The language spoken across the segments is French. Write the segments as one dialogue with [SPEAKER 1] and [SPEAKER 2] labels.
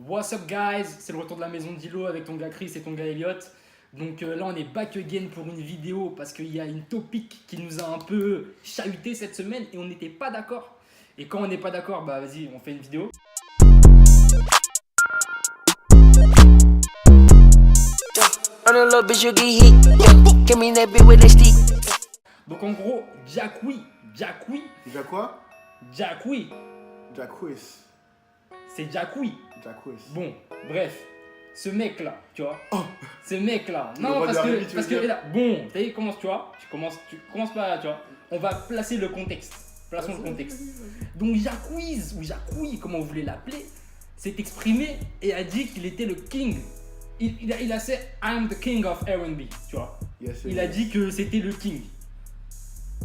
[SPEAKER 1] What's up guys, c'est le retour de la maison de Dilo avec ton gars Chris et ton gars Elliot. Donc là on est back again pour une vidéo parce qu'il y a une topic qui nous a un peu chahuté cette semaine et on n'était pas d'accord. Et quand on n'est pas d'accord, bah vas-y on fait une vidéo. Donc en gros, Jacqui.
[SPEAKER 2] Déjà quoi?
[SPEAKER 1] Jacqui.
[SPEAKER 2] Jacquis.
[SPEAKER 1] C'est Jacqui.
[SPEAKER 2] Jacquis.
[SPEAKER 1] Bon, bref, ce mec là, tu vois.
[SPEAKER 2] Oh.
[SPEAKER 1] Ce mec là.
[SPEAKER 2] Le
[SPEAKER 1] Non,
[SPEAKER 2] roi
[SPEAKER 1] parce
[SPEAKER 2] de la
[SPEAKER 1] que,
[SPEAKER 2] Rémi, tu
[SPEAKER 1] parce
[SPEAKER 2] veux
[SPEAKER 1] que
[SPEAKER 2] dire
[SPEAKER 1] là, bon, tu commences, tu vois. Tu commences pas, tu vois. On va placer le contexte. Plaçons le contexte. Donc Jacquiz, ou Jacqui, comment vous voulez l'appeler, s'est exprimé et a dit qu'il était le king. Il a dit I'm the king of R&B, tu vois.
[SPEAKER 2] Yes,
[SPEAKER 1] Il a dit que c'était le king.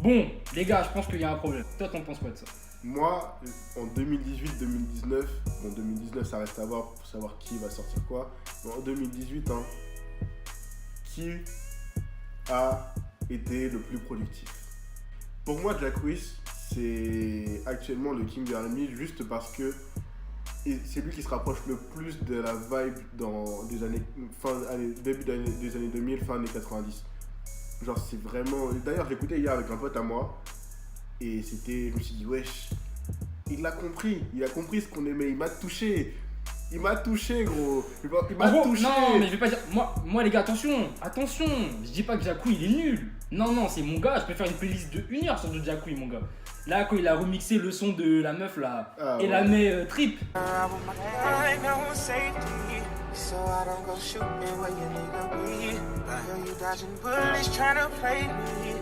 [SPEAKER 1] Bon, les gars, je pense qu'il y a un problème. Toi, t'en penses quoi de ça?
[SPEAKER 2] Moi, en 2018-2019, bon 2019 ça reste à voir pour savoir qui va sortir quoi. Mais en 2018, hein, qui a été le plus productif? Pour moi, Jacquis, c'est actuellement le king de R&B juste parce que c'est lui qui se rapproche le plus de la vibe dans des années, début des années 2000, fin années 90. Genre c'est vraiment... D'ailleurs, j'écoutais hier avec un pote à moi et c'était... Je me suis dit, wesh, il a compris ce qu'on aimait, il m'a touché, gros, il m'a touché.
[SPEAKER 1] Non, mais je vais pas dire. Moi les gars, attention. Je dis pas que Jacqui il est nul. Non, c'est mon gars. Je peux faire une playlist de 1 heure sur du Jacqui, mon gars. Là, quand il a remixé le son de la meuf là,
[SPEAKER 2] Ah,
[SPEAKER 1] et
[SPEAKER 2] ouais.
[SPEAKER 1] la met trip.
[SPEAKER 3] So I don't go shooting where your nigga be. Girl, you dodging bullets trying to play me.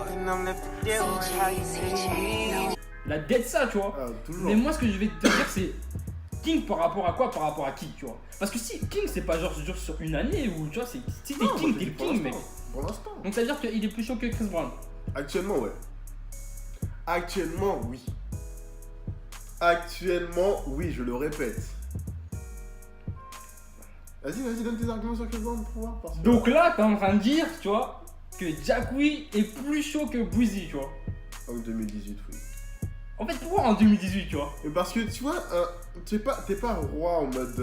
[SPEAKER 3] And I'm the devil, how you see me.
[SPEAKER 1] La dead ça, tu vois.
[SPEAKER 2] Ah, toujours.
[SPEAKER 1] Mais moi, ce que je vais te dire, c'est King par rapport à quoi? Par rapport à qui, tu vois. Parce que si King, c'est pas genre sur une année ou tu vois, si t'es
[SPEAKER 2] Non,
[SPEAKER 1] King,
[SPEAKER 2] moi,
[SPEAKER 1] t'es
[SPEAKER 2] je dis pour
[SPEAKER 1] King, mec.
[SPEAKER 2] l'instant, pour l'instant.
[SPEAKER 1] Donc ça veut dire qu'il est plus chaud que Chris Brown.
[SPEAKER 2] Actuellement, ouais. Actuellement, oui. Actuellement, oui, je le répète. Vas-y, donne tes arguments sur Chris Brown pour voir. Parce que...
[SPEAKER 1] Donc là, t'es en train de dire, tu vois, que Jacqui est plus chaud que Boozy, tu vois.
[SPEAKER 2] En 2018, oui.
[SPEAKER 1] En fait, pourquoi en 2018, tu vois?
[SPEAKER 2] Mais parce que tu vois, t'es pas roi en mode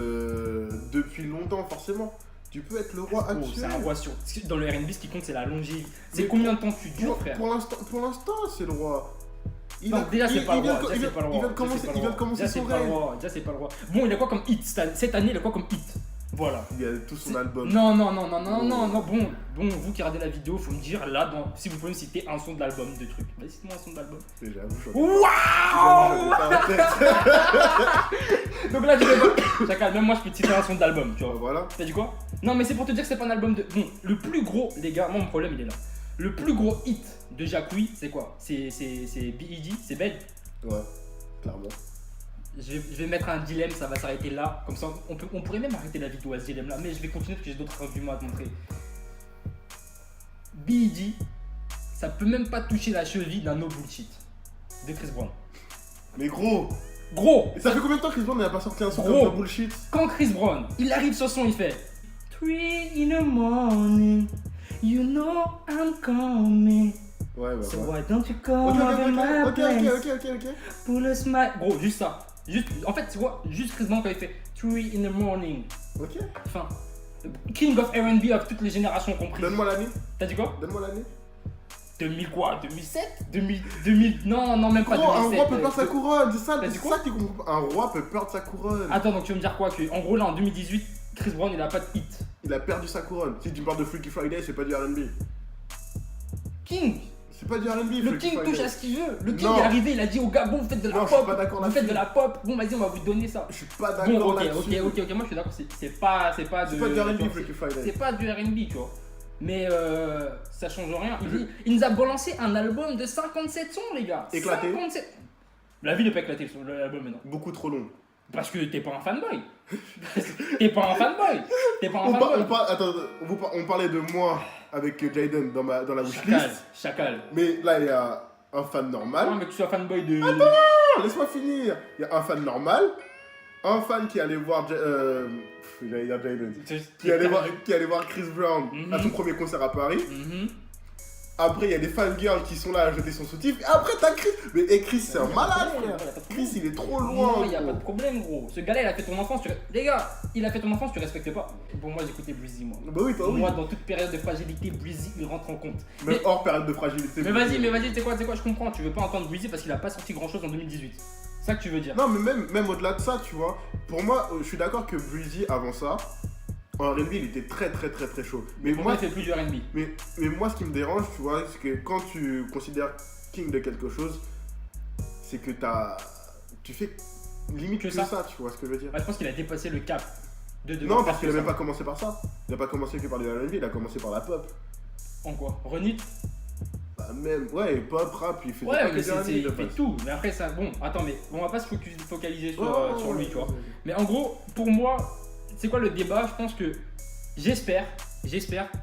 [SPEAKER 2] depuis longtemps forcément. Tu peux être le roi
[SPEAKER 1] Oh,
[SPEAKER 2] actuel.
[SPEAKER 1] c'est un roi sur. Dans le RB, ce qui compte, c'est la longévité. C'est
[SPEAKER 2] Mais
[SPEAKER 1] combien de temps tu dures, frère?
[SPEAKER 2] Pour l'instant, c'est le roi.
[SPEAKER 1] Non, déjà, c'est pas le roi.
[SPEAKER 2] Il vient de commencer son règne.
[SPEAKER 1] Déjà, c'est pas le roi. Bon, il a quoi comme hit cette année? Il a quoi comme hit? Voilà.
[SPEAKER 2] Il a tout son album.
[SPEAKER 1] Non. Bon, vous qui regardez la vidéo, faut me dire là, si vous pouvez me citer un son de l'album, de trucs. Vas-y, cite-moi un son de l'album.
[SPEAKER 2] Mais j'avoue,
[SPEAKER 1] Waouh!
[SPEAKER 2] j'en ai pas en tête.
[SPEAKER 1] Donc là, je vais. Chacal, même moi, je peux te citer un son de l'album, tu vois.
[SPEAKER 2] Voilà.
[SPEAKER 1] T'as dit quoi? Non, mais c'est pour te dire que c'est pas un album de. Bon, le plus gros, les gars, moi, mon problème, il est là. Le plus gros hit de Jacqui, c'est quoi? C'est B.E.G, c'est Bed.
[SPEAKER 2] Ouais, clairement.
[SPEAKER 1] Je vais mettre un dilemme, ça va s'arrêter là. Comme ça, on pourrait même arrêter la vidéo à ce dilemme là, mais je vais continuer parce que j'ai d'autres arguments à te montrer. B.E.G, ça peut même pas toucher la cheville d'un no bullshit de Chris Brown.
[SPEAKER 2] Mais gros,
[SPEAKER 1] Gros,
[SPEAKER 2] ça fait combien de temps que Chris Brown n'a pas sorti un son
[SPEAKER 1] Gros.
[SPEAKER 2] comme ça bullshit?
[SPEAKER 1] quand Chris Brown, il arrive sur son, il fait 3 in the morning, you know I'm coming.
[SPEAKER 2] Ouais, bah
[SPEAKER 1] So
[SPEAKER 2] ouais.
[SPEAKER 1] why don't you come over my place?
[SPEAKER 2] Ok.
[SPEAKER 1] Pull a smile. Gros, juste ça. En fait, tu vois, juste Chris Brown quand il fait 3 in the morning.
[SPEAKER 2] Ok.
[SPEAKER 1] Enfin, King of R&B of toutes les générations comprises.
[SPEAKER 2] Donne-moi l'année.
[SPEAKER 1] T'as dit quoi?
[SPEAKER 2] Donne-moi l'année.
[SPEAKER 1] 2000 quoi? 2007? 2000 non, même pas
[SPEAKER 2] Gros, un
[SPEAKER 1] 2007.
[SPEAKER 2] roi peut perdre sa couronne, c'est ça,
[SPEAKER 1] T'as dit
[SPEAKER 2] c'est
[SPEAKER 1] quoi?
[SPEAKER 2] ça qui comprend. Un roi peut perdre sa couronne.
[SPEAKER 1] Attends, donc tu veux me dire quoi? Que en gros là en 2018, Chris Brown il a pas de hit.
[SPEAKER 2] Il a perdu sa couronne. Si tu me parles de Freaky Friday, c'est pas du R&B.
[SPEAKER 1] King!
[SPEAKER 2] C'est pas du R&B.
[SPEAKER 1] Le
[SPEAKER 2] Freaky
[SPEAKER 1] King
[SPEAKER 2] Friday.
[SPEAKER 1] touche à ce qu'il veut. Le King
[SPEAKER 2] Non.
[SPEAKER 1] est arrivé, il a dit au gars, bon, vous faites de la
[SPEAKER 2] Non, je suis
[SPEAKER 1] pop.
[SPEAKER 2] pas d'accord
[SPEAKER 1] Vous faites de
[SPEAKER 2] là-dessus.
[SPEAKER 1] la pop. Bon, vas-y, on va vous donner ça.
[SPEAKER 2] Je suis pas
[SPEAKER 1] Bon,
[SPEAKER 2] d'accord
[SPEAKER 1] ok,
[SPEAKER 2] là-dessus.
[SPEAKER 1] moi je suis d'accord, c'est pas de.
[SPEAKER 2] C'est pas du R&B,
[SPEAKER 1] tu vois,
[SPEAKER 2] Freaky Friday.
[SPEAKER 1] C'est pas du R&B, tu vois. Mais ça change rien. Il nous a balancé un album de 57 sons, les gars.
[SPEAKER 2] Éclaté.
[SPEAKER 1] 57. La vie n'est pas éclatée sur l'album maintenant.
[SPEAKER 2] Beaucoup trop long.
[SPEAKER 1] Parce que t'es pas un fanboy. T'es pas un fanboy.
[SPEAKER 2] Attends, on parlait de moi avec Jaden dans la wishlist.
[SPEAKER 1] Chacal.
[SPEAKER 2] Mais là, il y a un fan normal.
[SPEAKER 1] Non, mais que tu sois fanboy de.
[SPEAKER 2] Ah, laisse-moi finir. Il y a un fan normal. Un fan qui allait voir. J'allais dire Jaden. Qui allait voir Chris Brown
[SPEAKER 1] Mhm.
[SPEAKER 2] à son premier concert à Paris.
[SPEAKER 1] Mhm.
[SPEAKER 2] Après, il y a des fangirls qui sont là à jeter son soutif. Et après, t'as Chris. Mais Chris, c'est un malade, frère. Chris, il est trop loin.
[SPEAKER 1] Non, il n'y a
[SPEAKER 2] gros.
[SPEAKER 1] pas de problème, gros. Ce gars-là, il a fait ton enfance. Les gars, il a fait ton enfance, tu respectes pas. Pour moi, j'écoutais Breezy, moi.
[SPEAKER 2] Bah oui, toi, oui.
[SPEAKER 1] Moi, dans toute période de fragilité, Breezy, il rentre en compte.
[SPEAKER 2] Même
[SPEAKER 1] Mais-
[SPEAKER 2] hors période de fragilité.
[SPEAKER 1] Mais vas-y, tu sais quoi, je comprends. Tu veux pas entendre Breezy parce qu'il a pas sorti grand-chose en 2018. C'est ça que tu veux dire.
[SPEAKER 2] Non, mais même au-delà de ça, tu vois, pour moi, je suis d'accord que Breezy, avant ça, en R&B, il était très chaud. Mais
[SPEAKER 1] Pour moi,
[SPEAKER 2] moi,
[SPEAKER 1] il fait plus du R&B.
[SPEAKER 2] mais moi, ce qui me dérange, tu vois, c'est que quand tu considères king de quelque chose, c'est que tu fais limite
[SPEAKER 1] Que
[SPEAKER 2] que
[SPEAKER 1] ça.
[SPEAKER 2] ça, tu vois ce que je veux dire.
[SPEAKER 1] Moi, je pense qu'il a dépassé le cap de
[SPEAKER 2] Non,
[SPEAKER 1] devoir
[SPEAKER 2] parce
[SPEAKER 1] faire
[SPEAKER 2] qu'il a
[SPEAKER 1] que
[SPEAKER 2] même
[SPEAKER 1] ça.
[SPEAKER 2] pas commencé par ça. Il a pas commencé que par du R&B, il a commencé par la pop.
[SPEAKER 1] En quoi Renit.
[SPEAKER 2] Bah même, ouais, pop, rap, il faisait pas
[SPEAKER 1] Ouais,
[SPEAKER 2] que
[SPEAKER 1] mais
[SPEAKER 2] du R&B,
[SPEAKER 1] il
[SPEAKER 2] de
[SPEAKER 1] fait
[SPEAKER 2] base.
[SPEAKER 1] tout. Mais après, ça. Bon, attends, mais on va pas se focaliser sur,
[SPEAKER 2] Ouais,
[SPEAKER 1] sur lui, tu vois.
[SPEAKER 2] ouais.
[SPEAKER 1] Mais en gros, pour moi, c'est quoi le débat? Je pense que. J'espère,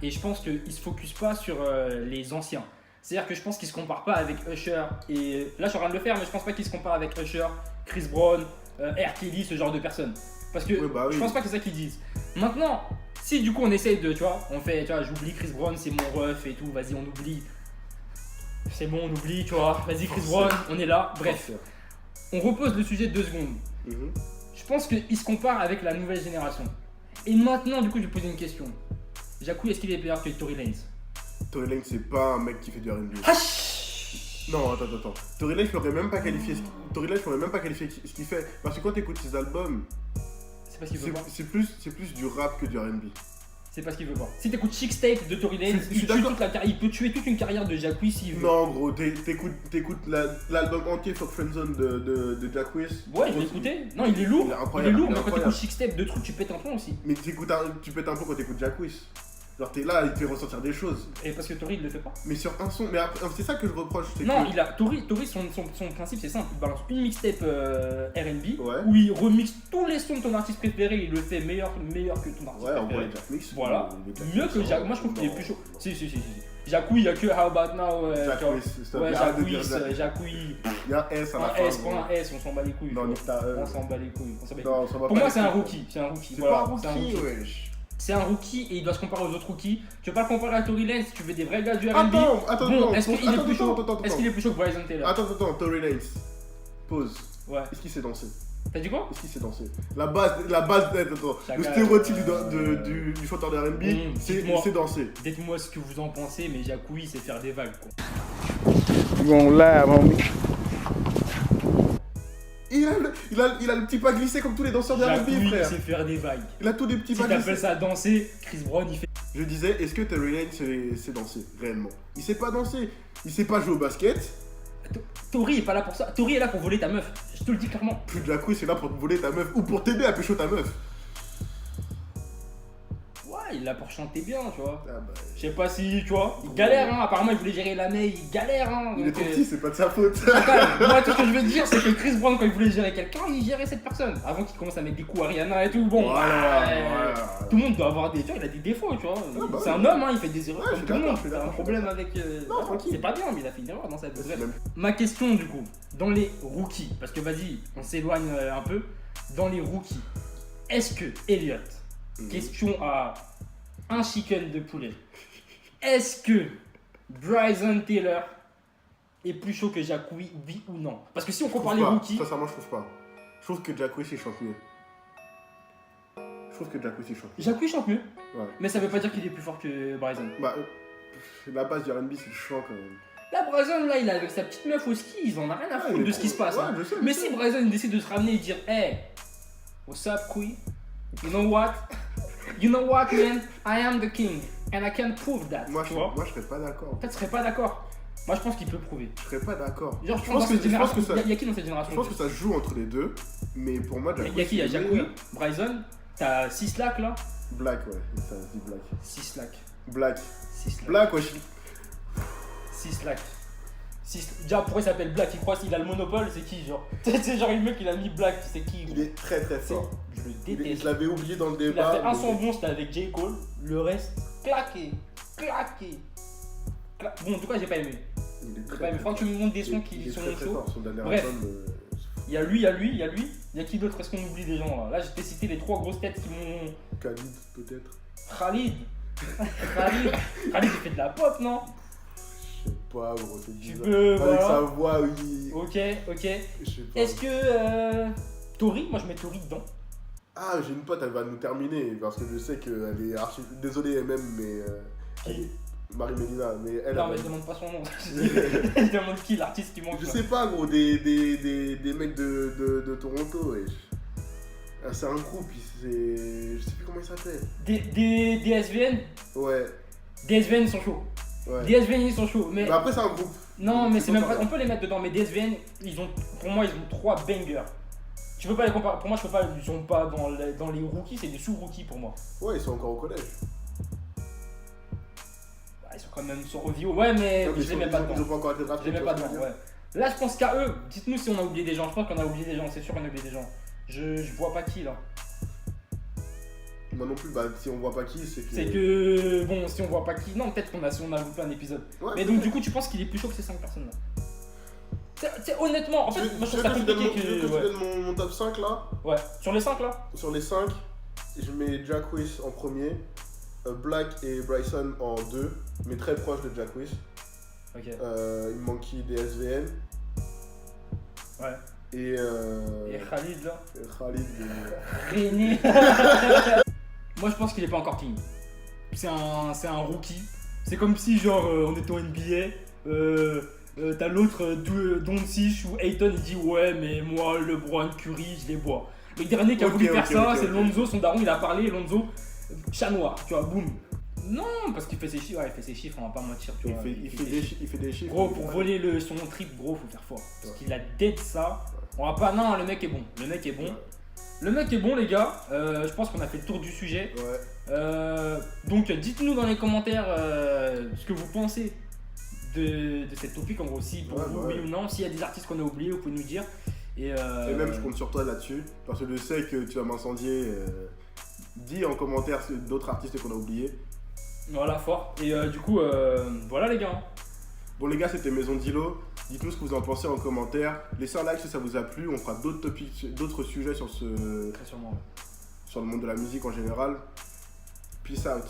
[SPEAKER 1] et je pense qu'il se focus pas sur les anciens. C'est-à-dire que je pense qu'il se compare pas avec Usher, et là je suis en train de le faire, mais je pense pas qu'il se compare avec Usher, Chris Brown, R. Kelly, ce genre de personnes. Parce que
[SPEAKER 2] Ouais, bah oui.
[SPEAKER 1] je pense pas que c'est ça qu'ils disent. Maintenant, si du coup on essaye de, tu vois, on fait, tu vois, j'oublie Chris Brown, c'est mon ref et tout, vas-y on oublie. C'est bon, on oublie, tu vois, vas-y Chris Brown, on est là, bref. On repose le sujet 2 secondes.
[SPEAKER 2] Mhm.
[SPEAKER 1] Je pense qu'il se compare avec la nouvelle génération. Et maintenant, du coup, je vais poser une question. Jacouille, est-ce qu'il est meilleur que Tory Lanez?
[SPEAKER 2] Tory Lanez, c'est pas un mec qui fait du R&B.
[SPEAKER 1] Ah,
[SPEAKER 2] Non, attends. Tory Lanez, je pourrais même pas qualifier ce qu'il fait. Parce que quand t'écoutes ses albums,
[SPEAKER 1] c'est parce qu'il veut pas.
[SPEAKER 2] c'est plus du rap que du R&B.
[SPEAKER 1] C'est parce qu'il veut pas. Si t'écoutes Chick Tape de Tory Lanez,
[SPEAKER 2] Je suis
[SPEAKER 1] il
[SPEAKER 2] d'accord.
[SPEAKER 1] il peut tuer toute une carrière de Jacouille s'il veut.
[SPEAKER 2] Non, gros, t'écoutes l'album entier Fuck Friendzone de Jack Wiss.
[SPEAKER 1] Ouais, je l'ai écouté. Non, il est lourd.
[SPEAKER 2] Il est
[SPEAKER 1] Il est
[SPEAKER 2] incroyable,
[SPEAKER 1] lourd,
[SPEAKER 2] il est
[SPEAKER 1] mais quand
[SPEAKER 2] incroyable.
[SPEAKER 1] t'écoutes Chick Tape de trucs, tu pètes un plomb aussi.
[SPEAKER 2] Mais tu pètes un peu quand t'écoutes Jack Wiss. Genre t'es là, il te fait ressentir des choses.
[SPEAKER 1] Et parce que Tory, il le fait pas.
[SPEAKER 2] Mais sur un son, mais après, c'est ça que je reproche. c'est
[SPEAKER 1] Non,
[SPEAKER 2] que-
[SPEAKER 1] Tory, son principe c'est simple. Il balance une mixtape R&B
[SPEAKER 2] Ouais.
[SPEAKER 1] où il remixe tous les sons de ton artiste préféré. Il le fait meilleur que ton artiste
[SPEAKER 2] Ouais, en
[SPEAKER 1] préféré.
[SPEAKER 2] vrai, Jack Mix.
[SPEAKER 1] Voilà.
[SPEAKER 2] Jack
[SPEAKER 1] Mieux
[SPEAKER 2] Mix,
[SPEAKER 1] que Jack. Moi je trouve qu'il est plus chaud. Si. Jacouille, il y a que How About Now.
[SPEAKER 2] Jack
[SPEAKER 1] tu vois.
[SPEAKER 2] Wiss, s'il te
[SPEAKER 1] Ouais,
[SPEAKER 2] plaît, arrête de
[SPEAKER 1] Jacouille,
[SPEAKER 2] dire Jack.
[SPEAKER 1] Jacouille.
[SPEAKER 2] Il y a un S à la
[SPEAKER 1] Un
[SPEAKER 2] fin.
[SPEAKER 1] S,
[SPEAKER 2] gros.
[SPEAKER 1] pas un S, on s'en bat les couilles.
[SPEAKER 2] Non,
[SPEAKER 1] tu
[SPEAKER 2] nique
[SPEAKER 1] vois.
[SPEAKER 2] ta
[SPEAKER 1] On s'en bat les couilles. on s'en bat les couilles.
[SPEAKER 2] Non, ça va
[SPEAKER 1] Pour
[SPEAKER 2] pas
[SPEAKER 1] moi,
[SPEAKER 2] les
[SPEAKER 1] c'est un
[SPEAKER 2] couilles.
[SPEAKER 1] rookie. C'est un rookie.
[SPEAKER 2] C'est
[SPEAKER 1] Voilà,
[SPEAKER 2] pas un
[SPEAKER 1] c'est un
[SPEAKER 2] rookie,
[SPEAKER 1] rookie.
[SPEAKER 2] wesh.
[SPEAKER 1] C'est un rookie et il doit se comparer aux autres rookies. Tu veux pas le comparer à Tory Lanez, tu veux des vrais gars du R&B.
[SPEAKER 2] Attends,
[SPEAKER 1] Bon, est-ce qu'il est
[SPEAKER 2] attends,
[SPEAKER 1] plus chaud
[SPEAKER 2] attends.
[SPEAKER 1] Est-ce qu'il est plus chaud que Bryson Taylor?
[SPEAKER 2] Attends, Tory Lanez. Pause.
[SPEAKER 1] Ouais.
[SPEAKER 2] Est-ce qu'il sait danser?
[SPEAKER 1] T'as dit quoi?
[SPEAKER 2] Est-ce qu'il sait danser? La base, attends. Le
[SPEAKER 1] Chacun-
[SPEAKER 2] stéréotype du chanteur de R&B,
[SPEAKER 1] dites-moi.
[SPEAKER 2] c'est danser.
[SPEAKER 1] Dites-moi ce que vous en pensez, mais Jacouille, c'est faire des vagues quoi.
[SPEAKER 2] You on live, homie. Il a le petit pas glissé comme tous les danseurs de R&B,
[SPEAKER 1] Jacouille,
[SPEAKER 2] frère.
[SPEAKER 1] c'est faire des vagues.
[SPEAKER 2] Il a tous des petits
[SPEAKER 1] Si
[SPEAKER 2] pas
[SPEAKER 1] t'appelles
[SPEAKER 2] glissés.
[SPEAKER 1] ça danser, Chris Brown il fait.
[SPEAKER 2] Je disais, est-ce que Tory Lanez sait danser, réellement? Il sait pas danser. Il sait pas jouer au basket.
[SPEAKER 1] Tory est pas là pour ça. Tory est là pour voler ta meuf. Je te le dis clairement.
[SPEAKER 2] Plus de Jacouille, c'est là pour te voler ta meuf ou pour t'aider à pécho ta meuf.
[SPEAKER 1] Ouais, il est là pour chanter bien, tu vois.
[SPEAKER 2] Ah bah,
[SPEAKER 1] Je sais pas si, tu vois, il galère, hein. Apparemment, il voulait gérer l'année, il galère, hein.
[SPEAKER 2] il est
[SPEAKER 1] Donc,
[SPEAKER 2] trop petit, c'est pas de sa faute.
[SPEAKER 1] Attends, moi, tout ce que je veux te dire, c'est que Chris Brown, quand il voulait gérer quelqu'un, il gérait cette personne. Avant qu'il commence à mettre des coups à Rihanna et tout. Bon,
[SPEAKER 2] Voilà,
[SPEAKER 1] ouais,
[SPEAKER 2] voilà.
[SPEAKER 1] tout le monde doit avoir des. Tu vois, il a des défauts, tu vois.
[SPEAKER 2] bah
[SPEAKER 1] C'est
[SPEAKER 2] ouais.
[SPEAKER 1] un homme, hein, il fait des erreurs
[SPEAKER 2] Ouais, je
[SPEAKER 1] comme
[SPEAKER 2] suis
[SPEAKER 1] tout le
[SPEAKER 2] d'accord,
[SPEAKER 1] monde.
[SPEAKER 2] je suis
[SPEAKER 1] C'est un
[SPEAKER 2] d'accord,
[SPEAKER 1] problème avec.
[SPEAKER 2] Non, tranquille.
[SPEAKER 1] C'est pas bien, mais il a fait une erreur dans sa vie. Bref.
[SPEAKER 2] Même-
[SPEAKER 1] Ma question, du coup, dans les rookies, parce que vas-y, on s'éloigne un peu. Dans les rookies, est-ce que Elliot, question à un chicken de poulet, est-ce que Bryson Taylor est plus chaud que Jacouille, oui ou non? Parce que si on
[SPEAKER 2] Je trouve
[SPEAKER 1] compare les
[SPEAKER 2] pas.
[SPEAKER 1] rookies,
[SPEAKER 2] Sincèrement, je trouve pas. Je trouve que Jack Wiss il chante mieux. Je trouve que Jack Wiss il chante mieux.
[SPEAKER 1] Jacouille chante mieux,
[SPEAKER 2] Ouais.
[SPEAKER 1] mais ça veut pas dire qu'il est plus fort que Bryson.
[SPEAKER 2] Bah, la base du R&B, c'est le chant quand même.
[SPEAKER 1] Là, Bryson, là, il est avec sa petite meuf au ski, ils en ont rien à
[SPEAKER 2] Ouais,
[SPEAKER 1] foutre
[SPEAKER 2] il
[SPEAKER 1] de
[SPEAKER 2] est
[SPEAKER 1] ce qui se
[SPEAKER 2] trop-
[SPEAKER 1] passe.
[SPEAKER 2] ouais,
[SPEAKER 1] hein.
[SPEAKER 2] je sais,
[SPEAKER 1] Mais
[SPEAKER 2] je
[SPEAKER 1] si
[SPEAKER 2] sais.
[SPEAKER 1] Bryson il décide de se ramener et dire, hey, what's up, Queen? You know what? You know what, man? I am the king, and I can prove that.
[SPEAKER 2] Moi,
[SPEAKER 1] tu vois?
[SPEAKER 2] je serais pas d'accord.
[SPEAKER 1] En fait, tu serais pas d'accord. Moi, je pense qu'il peut prouver.
[SPEAKER 2] Je serais pas d'accord.
[SPEAKER 1] Genre,
[SPEAKER 2] Je pense que ça.
[SPEAKER 1] il y a qui dans cette
[SPEAKER 2] Je
[SPEAKER 1] génération?
[SPEAKER 2] pense que ça se joue entre les deux, mais pour moi, Jack
[SPEAKER 1] Il y a qui? Il y a
[SPEAKER 2] Wiss, c'est
[SPEAKER 1] Jacouille,
[SPEAKER 2] meilleur.
[SPEAKER 1] Bryson, t'as Sislak là?
[SPEAKER 2] Black, ouais, ça se dit Black.
[SPEAKER 1] Sislak.
[SPEAKER 2] Black.
[SPEAKER 1] Sislak.
[SPEAKER 2] Black, ouais,
[SPEAKER 1] Sislak. Déjà, pourquoi il s'appelle Black? Il croit qu'il a le monopole, c'est qui, genre? C'est genre le mec, il a mis Black, c'est qui?
[SPEAKER 2] il est très très
[SPEAKER 1] C'est-
[SPEAKER 2] fort.
[SPEAKER 1] Je le
[SPEAKER 2] Je
[SPEAKER 1] déteste.
[SPEAKER 2] l'avais oublié dans le
[SPEAKER 1] Il a
[SPEAKER 2] débat.
[SPEAKER 1] fait un
[SPEAKER 2] mais-
[SPEAKER 1] son bon, c'était avec J. Cole. Le reste, claqué. Bon, en tout cas, j'ai pas aimé.
[SPEAKER 2] Il est
[SPEAKER 1] J'ai
[SPEAKER 2] très,
[SPEAKER 1] pas aimé.
[SPEAKER 2] très
[SPEAKER 1] Faut que tu me montres des
[SPEAKER 2] Il
[SPEAKER 1] sons
[SPEAKER 2] est-
[SPEAKER 1] qui
[SPEAKER 2] il est
[SPEAKER 1] sont
[SPEAKER 2] très, très
[SPEAKER 1] chauds.
[SPEAKER 2] fort. Son dernier
[SPEAKER 1] Bref.
[SPEAKER 2] album,
[SPEAKER 1] Il y a lui. Il y a qui d'autre? Est-ce qu'on oublie des gens là? Là, je t'ai cité les 3 grosses têtes qui m'ont.
[SPEAKER 2] Khalid, peut-être.
[SPEAKER 1] Khalid. Khalid, il fait de la pop, non?
[SPEAKER 2] pas, gros, c'est
[SPEAKER 1] Tu
[SPEAKER 2] bizarre.
[SPEAKER 1] peux,
[SPEAKER 2] Avec
[SPEAKER 1] voilà.
[SPEAKER 2] sa voix, oui.
[SPEAKER 1] Ok.
[SPEAKER 2] Je sais pas.
[SPEAKER 1] Est-ce que Tori, moi je mets Tori dedans.
[SPEAKER 2] Ah, j'ai une pote, elle va nous terminer parce que je sais qu'elle est archi. Désolé, MM, mais.
[SPEAKER 1] Qui
[SPEAKER 2] Marie Mélina, mais elle.
[SPEAKER 1] Non,
[SPEAKER 2] elle
[SPEAKER 1] mais
[SPEAKER 2] va-
[SPEAKER 1] je demande pas son nom. Je demande qui, l'artiste qui manque.
[SPEAKER 2] Je
[SPEAKER 1] là.
[SPEAKER 2] sais pas, gros, des mecs de Toronto, wesh. Ah, c'est un groupe, je sais plus comment il s'appelle.
[SPEAKER 1] Des SVN.
[SPEAKER 2] Ouais,
[SPEAKER 1] Des SVN ils sont chauds.
[SPEAKER 2] ouais.
[SPEAKER 1] Des SVN ils sont chauds. Mais
[SPEAKER 2] Mais après, c'est un groupe.
[SPEAKER 1] non,
[SPEAKER 2] Donc,
[SPEAKER 1] mais c'est même pas.
[SPEAKER 2] pareil.
[SPEAKER 1] On peut les mettre dedans, mais DSVN, pour moi, ils ont 3 bangers. Tu peux pas les comparer. Pour moi, je peux pas. Ils sont pas dans les rookies, c'est des sous-rookies pour moi.
[SPEAKER 2] Ouais, ils sont encore au collège.
[SPEAKER 1] Bah, ils sont quand même sur Ovio. Ouais, mais
[SPEAKER 2] Non, mais
[SPEAKER 1] je les mets pas
[SPEAKER 2] Ils
[SPEAKER 1] dedans.
[SPEAKER 2] ont pas encore été
[SPEAKER 1] Je
[SPEAKER 2] draftés.
[SPEAKER 1] les mets
[SPEAKER 2] tu
[SPEAKER 1] pas
[SPEAKER 2] vois ce
[SPEAKER 1] dedans,
[SPEAKER 2] que je veux
[SPEAKER 1] ouais. Là, je pense qu'à eux. Dites-nous si on a oublié des gens. Je pense qu'on a oublié des gens. C'est sûr qu'on a oublié des gens. Je vois pas qui là.
[SPEAKER 2] dire. Moi non plus, bah si on voit pas qui, c'est que.
[SPEAKER 1] C'est que. Bon, si on voit pas qui. Non, peut-être si on a loupé un épisode.
[SPEAKER 2] Ouais,
[SPEAKER 1] Mais donc, du coup, tu penses qu'il est plus chaud que ces 5 personnes là? Honnêtement, en fait, moi je trouve ça
[SPEAKER 2] Tu veux que
[SPEAKER 1] compliqué
[SPEAKER 2] je
[SPEAKER 1] que.
[SPEAKER 2] te
[SPEAKER 1] Ouais.
[SPEAKER 2] donne mon top 5 là?
[SPEAKER 1] Ouais. Sur les 5 là?
[SPEAKER 2] Sur les 5, je mets Jack Wish en premier, Black et Bryson en 2, mais très proche de Jack Wish.
[SPEAKER 1] Ok.
[SPEAKER 2] Il me manque qui? Des SVN.
[SPEAKER 1] Ouais.
[SPEAKER 2] Et
[SPEAKER 1] Et Khalid là?
[SPEAKER 2] Khalid.
[SPEAKER 1] René. Moi je pense qu'il est pas encore king. C'est un rookie. C'est comme si genre on était en NBA. T'as l'autre Doncic ou Ayton, il dit ouais mais moi LeBron, Curry, je les bois. Le dernier qui a
[SPEAKER 2] Ok,
[SPEAKER 1] voulu faire
[SPEAKER 2] ok,
[SPEAKER 1] ça,
[SPEAKER 2] ok,
[SPEAKER 1] c'est
[SPEAKER 2] ok.
[SPEAKER 1] Lonzo, son daron il a parlé, Lonzo, chat noir, tu vois, boum. Non, parce qu'il fait ses chiffres, ouais, il fait ses chiffres, on va pas mentir, tu vois.
[SPEAKER 2] Il fait des chiffres.
[SPEAKER 1] Gros, pour voler son trip, gros, faut faire fort. Parce qu'il a dead ça. On va pas. Non, le mec est bon. Le mec est bon. Le mec est bon, les gars. Je pense qu'on a fait le tour du sujet.
[SPEAKER 2] Ouais.
[SPEAKER 1] Donc, dites-nous dans les commentaires ce que vous pensez de cette topic. En gros, si pour vous,
[SPEAKER 2] ouais.
[SPEAKER 1] oui ou non. S'il y a des artistes qu'on a oubliés, vous pouvez nous dire. Et
[SPEAKER 2] même je compte sur toi là-dessus, parce que je sais que tu vas m'incendier. Dis en commentaire d'autres artistes qu'on a oubliés.
[SPEAKER 1] Voilà, fort. Et du coup, voilà, les gars.
[SPEAKER 2] Bon les gars, c'était Maison d'Ilo. Dites-nous ce que vous en pensez en commentaire. Laissez un like si ça vous a plu. On fera d'autres topics, d'autres sujets sur
[SPEAKER 1] Très sûrement.
[SPEAKER 2] sur le monde de la musique en général. Peace out.